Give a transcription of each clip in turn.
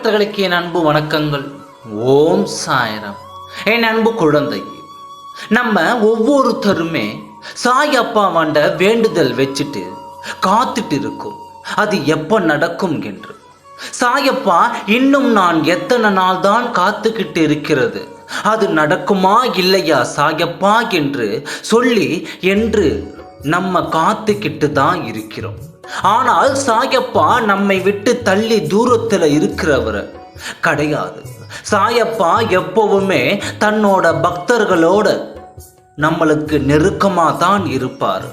பக்தர்களுக்கு என் அன்பு வணக்கங்கள். ஓம் சாய்ராம். என் அன்பு குழந்தை, நம்ம ஒவ்வொருத்தருமே சாயப்பாவாண்ட வேண்டுதல் வச்சுட்டு காத்துட்டு இருக்கோம், அது எப்போ நடக்கும் என்று. சாயப்பா இன்னும் நான் எத்தனை நாள் தான் காத்துக்கிட்டு இருக்கிறது, அது நடக்குமா இல்லையா சாயப்பா என்று சொல்லி என்று நம்ம காத்துக்கிட்டு தான் இருக்கிறோம். ஆனால் சாயப்பா நம்மை விட்டு தள்ளி தூரத்தில் இருக்கிறவர் கிடையாது. சாயப்பா எப்பவுமே தன்னோட பக்தர்களோட நம்மளுக்கு நெருக்கமாக தான் இருப்பார்.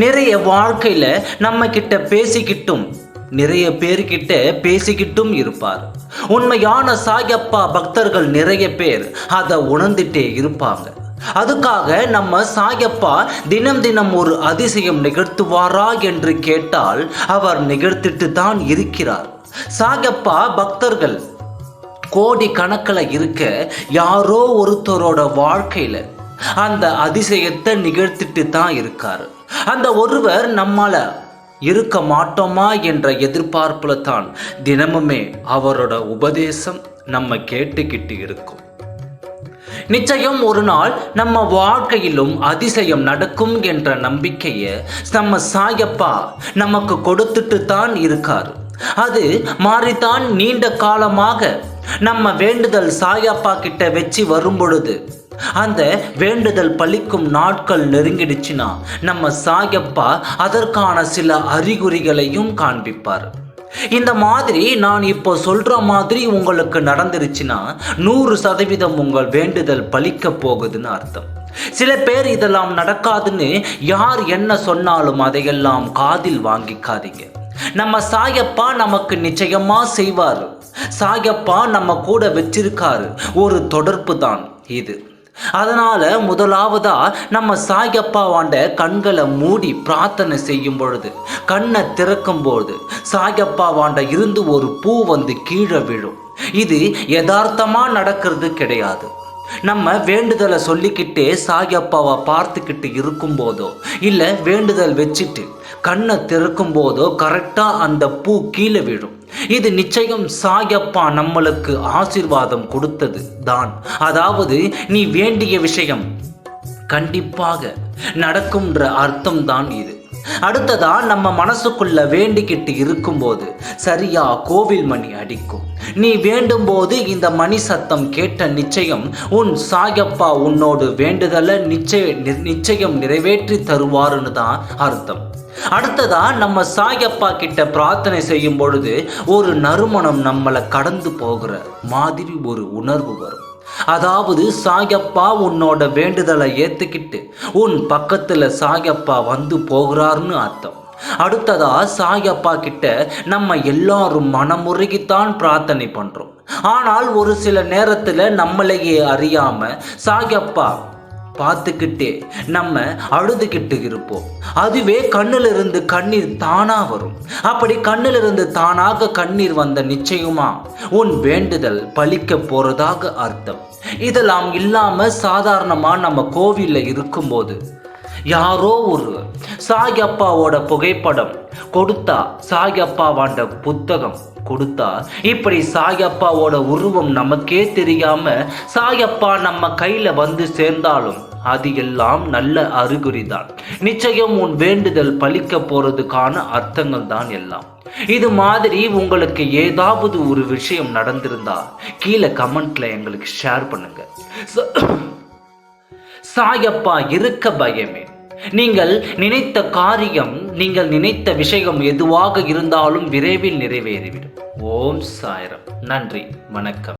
நிறைய வாழ்க்கையில நம்ம கிட்ட பேசிக்கிட்டும் நிறைய பேர்கிட்ட பேசிக்கிட்டும் இருப்பார். உண்மையான சாயப்பா பக்தர்கள் நிறைய பேர் அதை உணர்ந்துட்டே இருப்பாங்க. அதுக்காக நம்ம சாயப்பா தினம் தினம் ஒரு அதிசயம் நிகழ்த்துவாரா என்று கேட்டால் அவர் நிகழ்த்திட்டு தான் இருக்கிறார். சாயப்பா பக்தர்கள் கோடி கணக்கில் இருக்க யாரோ ஒருத்தரோட வாழ்க்கையில அந்த அதிசயத்தை நிகழ்த்திட்டு தான் இருக்காரு. அந்த ஒருவர் நம்மால இருக்க மாட்டோமா என்ற எதிர்பார்ப்புல தான் தினமுமே அவரோட உபதேசம் நம்ம கேட்டுக்கிட்டு இருக்கும். நிச்சயம் ஒரு நாள் நம்ம வாழ்க்கையிலும் அதிசயம் நடக்கும் என்ற நம்பிக்கையை நம்ம சாயப்பா நமக்கு கொடுத்துட்டு தான் இருக்காரு. அது மாறித்தான் நீண்ட காலமாக நம்ம வேண்டுதல் சாயப்பா கிட்ட வச்சு வரும் பொழுது அந்த வேண்டுதல் பலிக்கும் நாட்கள் நெருங்கிடுச்சுன்னா நம்ம சாயப்பா அதற்கான சில அறிகுறிகளையும் காண்பிப்பார். இந்த மாதிரி நான் இப்போ சொல்ற மாதிரி உங்களுக்கு நடந்துருச்சுன்னா 100% உங்கள் வேண்டுதல் பலிக்க போகுதுன்னு அர்த்தம். சில பேர் இதெல்லாம் நடக்காதுன்னு யார் என்ன சொன்னாலும் அதையெல்லாம் காதில் வாங்கிக்காதீங்க. நம்ம சாயப்பா நமக்கு நிச்சயமா செய்வார். சாயப்பா நம்ம கூட வச்சிருக்காரு ஒரு தொடர்பு தான் இது. அதனால முதலாவதா நம்ம சாயப்பாவாண்ட கண்களை மூடி பிரார்த்தனை செய்யும் பொழுது, கண்ணை திறக்கும் பொழுது சாயப்பாவாண்ட இருந்து ஒரு பூ வந்து கீழே விழும். இது யதார்த்தமா நடக்கிறது கிடையாது. நம்ம வேண்டுதலை சொல்லிக்கிட்டே சாயப்பாவை பார்த்துக்கிட்டு இருக்கும் போதோ இல்லை வேண்டுதல் வச்சுட்டு கண்ணை திறக்கும் போதோ கரெக்டாக அந்த பூ கீழே விழும். இது நிச்சயம் சாயப்பா நம்மளுக்கு ஆசீர்வாதம் கொடுத்தது தான். அதாவது நீ வேண்டிய விஷயம் கண்டிப்பாக நடக்கும்ன்ற அர்த்தம் தான் இது. அடுத்ததா நம்ம மனசுக்குள்ள வேண்டிக்கிட்டு இருக்கும்போது சரியா கோவில் மணி அடிக்கும். நீ வேண்டும் போது இந்த மணி சத்தம் கேட்ட நிச்சயம் உன் சாயப்பா உன்னோடு வேண்டுதலை நிச்சயம் நிறைவேற்றி தருவாருன்னு தான் அர்த்தம். அடுத்ததா நம்ம சாயப்பா கிட்ட பிரார்த்தனை செய்யும் பொழுது ஒரு நறுமணம் நம்மளை கடந்து போகிற மாதிரி ஒரு உணர்வு வரும். அதாவது சாயப்பா உன்னோட வேண்டுதலை ஏத்துக்கிட்டு உன் பக்கத்துல சாயப்பா வந்து போகிறாருன்னு அர்த்தம். அடுத்ததா சாயப்பா கிட்ட நம்ம எல்லாரும் மனமுருகித்தான் பிரார்த்தனை பண்றோம். ஆனால் ஒரு சில நேரத்துல நம்மளையே அறியாம சாயப்பா பார்த்துக்கிட்டே நம்ம அழுதுகிட்டு இருப்போம். அதுவே கண்ணிலிருந்து கண்ணீர் தானா வரும். அப்படி கண்ணிலிருந்து தானாக கண்ணீர் வந்த நிச்சயமா உன் வேண்டுதல் பலிக்க போறதாக அர்த்தம். இதெல்லாம் இல்லாம சாதாரணமா நம்ம கோவில்ல இருக்கும்போது யாரோ ஒரு சாயப்பாவோட புகைப்படம் கொடுத்தா, சாயப்பாவாண்ட புத்தகம் கொடுத்தா, இப்படி சாயப்பாவோட உருவம் நமக்கே தெரியாம சாயப்பா நம்ம கையில வந்து சேர்ந்தாலும் அது எல்லாம் நல்ல அறிகுறிதான். நிச்சயம் உன் வேண்டுதல் பலிக்க போறதுக்கான அர்த்தங்கள் தான் எல்லாம். இது மாதிரி உங்களுக்கு ஏதாவது ஒரு விஷயம் நடந்திருந்தா கீழே கமெண்ட்ல எங்களுக்கு ஷேர் பண்ணுங்க. சாயப்பா இருக்க பயமே. நீங்கள் நினைத்த காரியம், நீங்கள் நினைத்த விஷயம் எதுவாக இருந்தாலும் விரைவில் நிறைவேறிவிடும். ஓம் சாய்ராம். நன்றி, வணக்கம்.